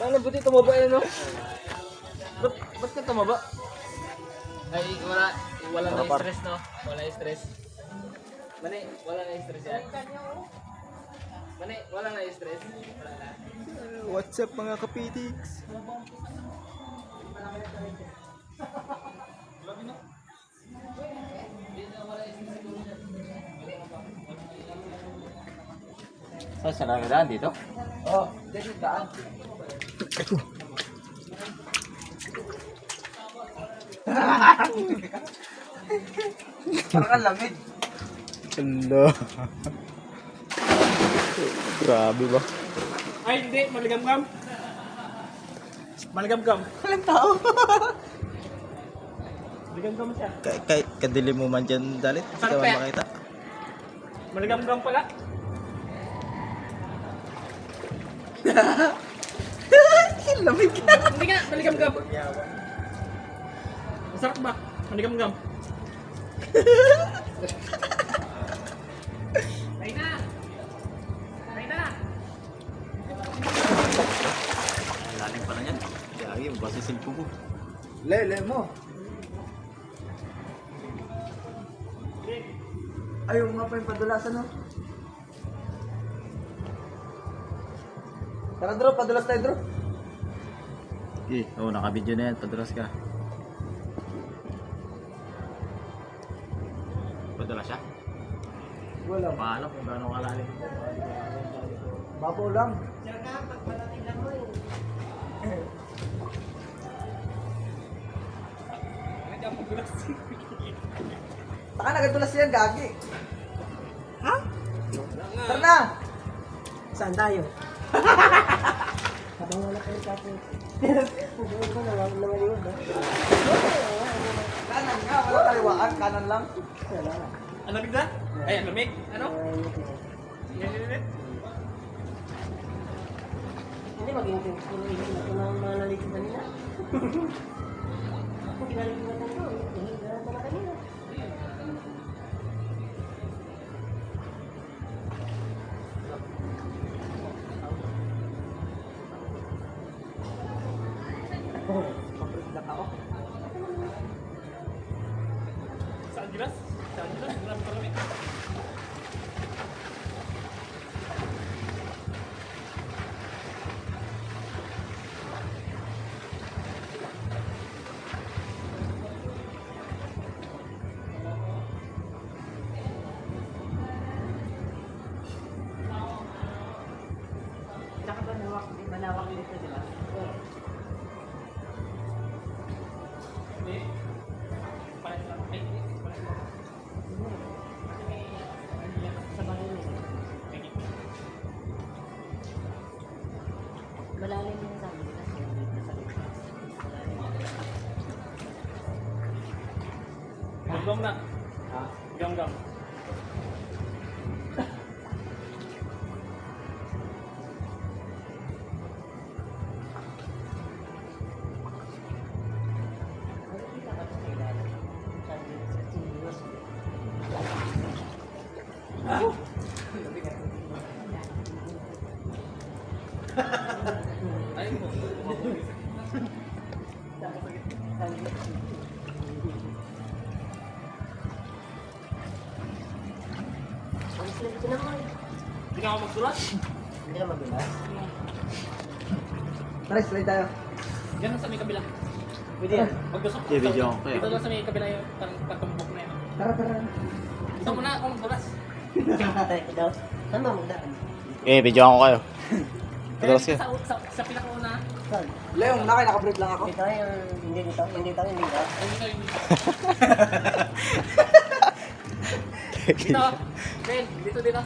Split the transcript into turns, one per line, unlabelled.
Paano buti tumaba yan, no? Ba't ka tumaba? Ay, wala na stress, no? Wala stress. Mani, wala na stress yan. Mani, wala na stress. Wala na.
What's up mga kapitiks?
Saan siya nakadaan dito? Oo, dito daan. Parang kang lamig.
Hello. Grabe ba?
Ay, hindi. Maligam-gam. Maligam-gam.
Walang tao.
Maligam-gam siya.
Kahit kadilim mo man dyan, Dalit. Hindi ka man makita.
Maligam-gam pala.
Lamig ka.
Hindi nga. Maligam-gam. Masarap ba? Maligam-gam. Ay na. Ay na.
Lalim pala yan. Yari, basta silpo ko.
Lele mo. Ayaw nga pa yung padulasan, no? Tara, Dro. Padulas tayo, Dro.
Eh, oo, naka-video na yan. Padulas ka. Padulas siya?
Wala.
Paano kung gano'ng kalalim?
Babaw lang. Taka nagadulas yan, gagi. Ha? Tara na!
Saan tayo?
Habang wala kayo tapos. Kanan nga, wala kaliwaan. Kanan lang.
Ang lamig na? Ay, ang lamig. Ano? Yan.
Hindi maging pinili na ito ng mga nalitin kanina. Kung pinalitin natin ito, hindi na pala kanina.
Saan gilas? Saan gilas? Marami pa lamig.
Tsaka ba manawak dito, di ba?
Hindi. Pares lang. Ay, pares lang.
Sa bangin eh. Malalim yung sabi kasi dito sa likod.
Gam na. Ha? Gam-gam.
Nakikita ka sa ilalim. Sabi sa serious.
Ay, mo.
Ang slip ko naman.
Hindi ka ako magsulat?
Hindi na magulas.
Tara, slide tayo.
Yan sa may kabila.
Pwede yan.
Magdusok.
Okay, video ko kayo.
Dito lang sa may kabila yung patumbok na yun.
Tara, tara.
Ito muna akong magdulas.
Ikaw, saan ba magdaan?
Eh, video ko kayo. Padulas ka.
Sa pinakauna.
Saan?
Leong, naka-brief lang ako.
Dito yung hindi dito, hindi dito, hindi dito.
Ay, dito yung dito. Ben, dito.